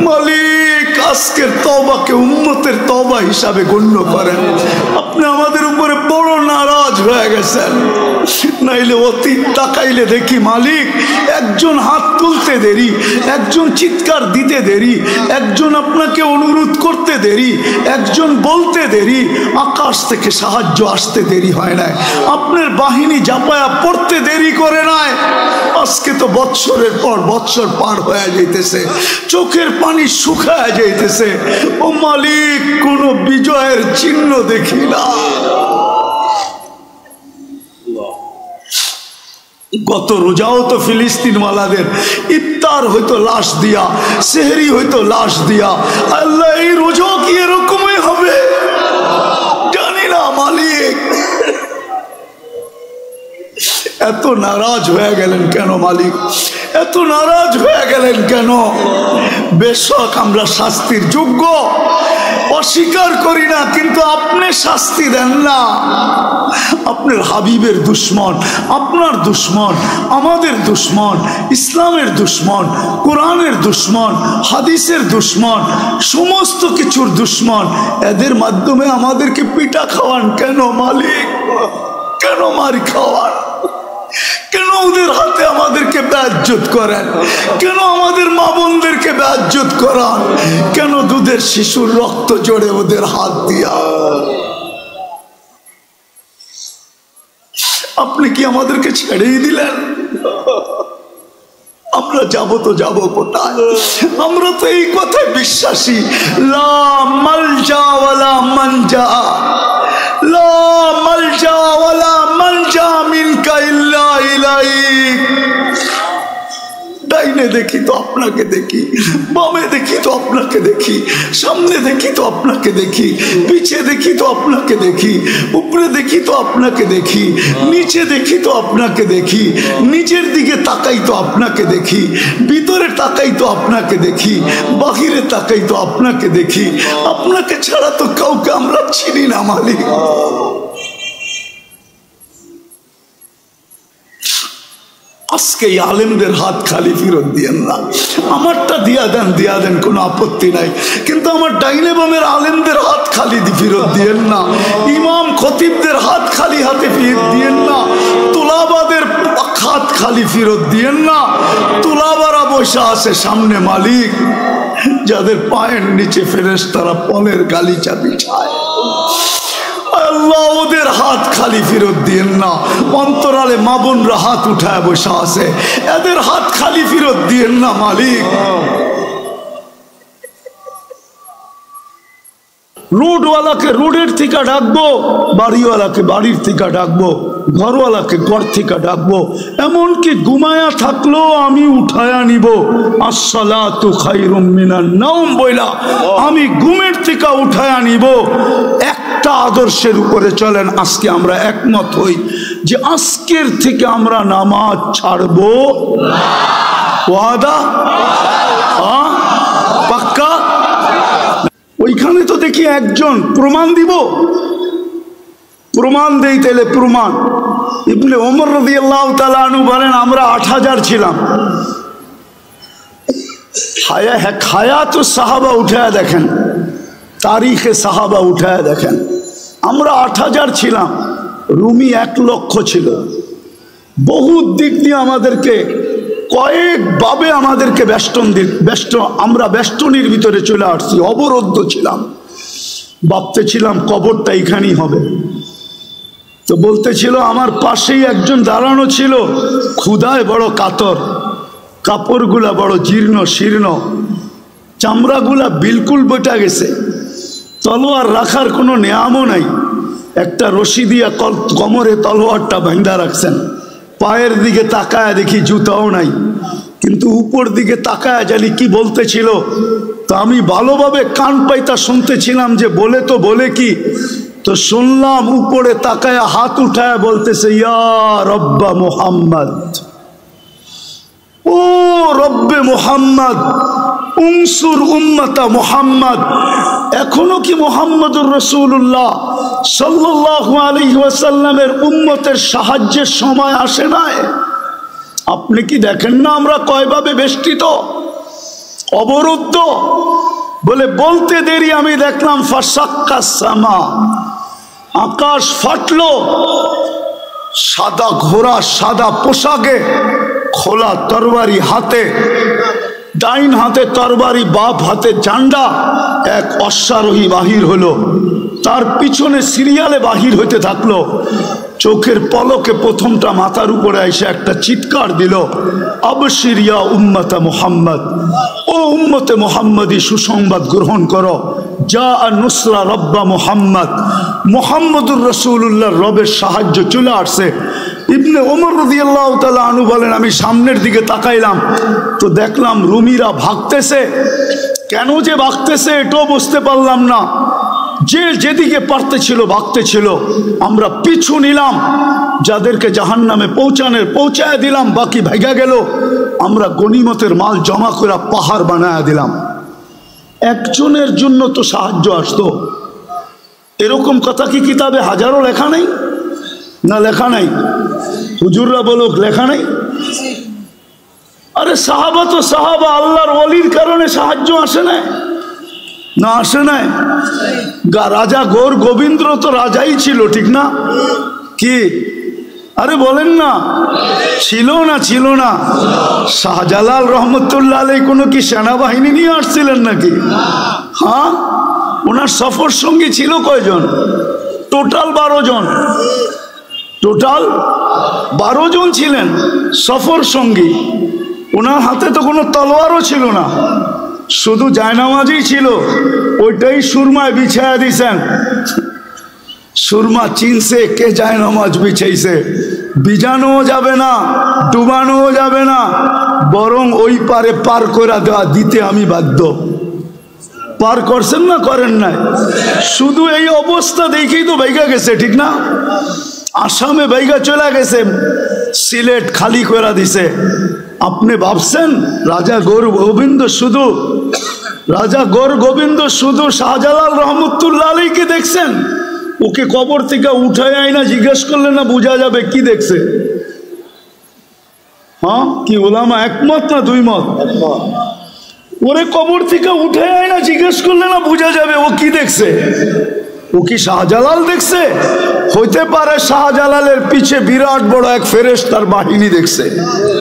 মালিক আজকের তওবাকে উম্মতের তওবা হিসাবে গণ্য করেন। আপনি আমাদের উপরে বড় নারাজ হয়ে গেছেন। নাইলে অতীত তাকাইলে দেখি মালিক একজন হাত তুলতে দেরি, একজন চিৎকার দিতে দেরি, একজন আপনাকে অনুরোধ করতে দেরি, একজন বলতে দেরি, আকাশ থেকে সাহায্য আসতে দেরি হয় নাই, আপনার বাহিনী জাপায়া পড়তে দেরি করে নাই। আজকে তো বৎসরের পর বৎসর পার হয়ে যাইতেছে, চোখের পানি শুকায় যাইতেছে। ও মালিক কোনো বিজয়ের চিহ্ন দেখি না। গত রোজাও তো ফিলিস্তিন ওয়ালাদের ইফতার হইতো লাশ দিয়া, সেহরি হইতো লাশ দিয়া। আল্লাহ এই রোজাও কি এরকমই হবে জানি না মালিক। এত নারাজ হয়ে গেলেন কেন মালিক? এত নারাজ হয়ে গেলেন কেন? বেশক আমরা শাস্তির যোগ্য, অস্বীকার করি না, কিন্তু আপনি শাস্তি দেন না। আপনার হাবিবের দুশ্মন, আপনার দুশ্মন, আমাদের দুশ্মন, ইসলামের দুশ্মন, কোরআনের দুশ্মন, হাদিসের দুশ্মন, সমস্ত কিছুর দুশ্মন, এদের মাধ্যমে আমাদেরকে পিটা খাওয়ান কেন মালিক? কেন মার খাওয়ান? কেন ওদের হাতে আমাদেরকে বেইজ্জত করেন? কেন আমাদের মা বোনদেরকে বেইজ্জত করান? কেন দুধের শিশুর রক্ত জড়ে ওদের হাত দিয়া? আপনি কি আমাদেরকে ছেড়েই দিলেন? আমরা যাব তো যাব কোথায়? আমরা তো এই কথায় বিশ্বাসী, লা মালজা ওয়ালা মানজা, লা মালজা ওয়ালা মানজা মিনকা ইল্লা ইলাইক। ডাইনে দেখি তো আপনাকে দেখি, বামে দেখি তো আপনাকে দেখি, সামনে দেখি তো আপনাকে দেখি, পিছে দেখি তো আপনাকে দেখি, উপরে দেখি তো আপনাকে দেখি, নিচে দেখি তো আপনাকে দেখি, নিচের দিকে তাকাই তো আপনাকে দেখি, ভিতরে তাকাই তো আপনাকে দেখি, বাহিরে তাকাই তো আপনাকে দেখি। আপনাকে ছাড়া তো কাউকে আমরা চিনি না মালিক। আজকে এই আলেমদের হাত খালি ফেরত দিয়েন না। আমারটা দিয়া দেন, কোনো আপত্তি নাই, কিন্তু আমার ডাইনে বামের আলেমদের হাত খালি ফেরত দিয়েন না। ইমাম খতিবদের হাত খালি হাতে ফেরত দিয়েন না। তুলাবাদের হাত খালি ফেরত দিয়েন না। তুলাবারা বসে আছে সামনে মালিক, যাদের পায়ের নিচে ফেরেশতারা পলের গালিচা বিছায়। আল্লাহ ওদের হাত খালি ফেরত দিয়েন না। অন্তরালে মা বোনরা হাত উঠায় বসে আছে, এদের হাত খালি ফেরত দিয়েন না মালিক। রোডওয়ালাকে রোডের থেকে ডাকবো, বাড়িওয়ালাকে বাড়ির থেকে ডাকবো, ঘরওয়ালাকে ঘর থেকে ডাকবো, এমনকি ঘুমায়া থাকলেও আমি উঠায়া নিব। আসসালাতু খায়রুম মিনান নাওম বইলা আমি ঘুমের থেকে উঠায়া নিব। একটা আদর্শের উপরে চলেন, আজকে আমরা একমত হই যে আজকের থেকে আমরা নামাজ ছাড়বো। ওয়াদা? পাক্কা? ওইখানে তো দেখি একজন প্রমাণ দিব, প্রমাণ দেই তাহলে প্রমাণ। ইবনে ওমর রাদিয়াল্লাহু তাআলা আনহু বলেন আমরা 8000 ছিলাম। হায়াত সাহাবা উঠায় দেখেন, তারিখে সাহাবা উঠায় দেখেন, আমরা 8000 ছিলাম, রুমি 1 লক্ষ ছিল। বহু দিক দিয়ে আমাদেরকে কয়েকভাবে আমাদেরকে আমরা বেষ্টনীর ভিতরে চলে আসছি, অবরুদ্ধ ছিলাম। ভাবতেছিলাম কবরটা এখানেই হবে। তো বলতেছিল আমার পাশেই একজন দাঁড়ানো ছিল, ক্ষুধায় বড় কাতর, কাপড়গুলা বড় জীর্ণ শীর্ণ, চামড়াগুলা বিলকুল বটা গেছে, তলোয়ার রাখার কোনো নেয়ামও নাই। একটা রশি দিয়া কোমরে তলোয়ারটা বাঁধা রাখছেন। পায়ের দিকে তাকায় দেখি জুতাও নাই, কিন্তু উপর দিকে তাকায় জানি কি বলতেছিল। তো আমি ভালোভাবে কান পাইতা শুনতেছিলাম যে বলে কি। তো শুনলাম উপরে তাকায় হাত উঠায় বলতেছে ইয়া রব্বা মুহাম্মদ, ও রব্বে মুহাম্মদ উনসুর উম্মতা মুহাম্মদ। এখনো কি মুহাম্মদুর রাসূলুল্লাহ সাল্লাল্লাহু আলাইহি ওয়াসাল্লামের উম্মতের সাহায্যের সময় আসে নাই? আপনি কি দেখেন না আমরা কয়ভাবে বেষ্টিত? অবরুদ্ধ বলে বলতে দেরি আমি দেখলাম ফাসাক্কাস সামা, আকাশ ফাটলো। সাদা ঘোড়া সাদা পোশাকে, খোলা তরবারি হাতে, ডাইন হাতে তরবারি বাপ হাতে ঝান্ডা, এক অশ্বারোহী বাহির হলো, তার পিছনে সিরিয়ালে বাহির হইতে থাকলো। চোখের পলকে প্রথমটা মাথার উপরে এসে একটা চিৎকার দিল, আবশির ইয়া উম্মতে মুহাম্মদ, ও উম্মতে মুহাম্মদী সুসংবাদ গ্রহণ করো, যা নুসরা রব্বা মুহাম্মদ, মুহাম্মদুর রাসূলুল্লাহর রবের সাহায্য চলে আসছে। ইবনে ওমর রাদিয়াল্লাহু তাআলা আনহু বলেন, আমি সামনের দিকে তাকাইলাম তো দেখলাম রুমিরা ভাগতেছে। কেন যে ভাগতেছে এটাও বুঝতে পারলাম না। যে যেদিকে পারতেছিল ভাগতেছিল, আমরা পিছু নিলাম, যাদেরকে জাহান্নামে পৌঁছায় দিলাম, বাকি ভাগা গেল। আমরা গনিমতের মাল জমা করে পাহাড় বানায় দিলাম। একজনের জন্য তো সাহায্য আসতো, এরকম কথা কি কিতাবে হাজারো লেখা নেই? না লেখা নাই? হুজুররা বলো লেখা নেই? আরে সাহাবা তো সাহাবা, আল্লাহর ওলির কারণে সাহায্য আসে না? না আসে নাই? রাজা গৌর গোবিন্দ তো রাজাই ছিল, ঠিক না? কি আরে বলেন না, ছিল না? ছিল না? শাহজালাল রহমতুল্লাহ আলাইহি কোনো কি সেনাবাহিনী নিয়ে আসছিলেন নাকি? হ্যাঁ, ওনার সফর সঙ্গী ছিল কয়জন? টোটাল 12 জন। টোটাল 12 জন ছিলেন সফর সঙ্গী। ওনার হাতে তো কোনো তলোয়ারও ছিল না, শুধু জায়নামাজই ছিল, ওইটাই সুরমায় বিছায়া দিছেন। সুরমা চিনছে কে জায়নামাজ বিছাইছে, বিজানোও যাবে না, ডুবানোও যাবে না, বরং ওই পারে পার করে দেওয়া দিতে আমি বাধ্য। পার করছেন না করেন নাই? শুধু এই অবস্থা দেখেই তো বাইগা গেছে, ঠিক না? আসামে বাইগা চলে গেছে, সিলেট খালি করে দিছে। আপনি ভাবছেন রাজা গৌর গোবিন্দ শুধু শাহজালাল রহমতুল্লাহ আলাইহিকে দেখছেন? ওকে কবর থেকে উঠায় আয় না, জিজ্ঞেস করলে না বোঝা যাবে কি দেখছে? হ্যাঁ, কি ওলামা একমত না দুই মত? ওরে কবর থেকে উঠে আয় না, জিজ্ঞেস করলে না বোঝা যাবে ও কি দেখছে? ও কি শাহজালাল দেখছে? হইতে পারে শাহজালালের পিছে বিরাট বড় এক ফেরেশতার বাহিনী দেখছে।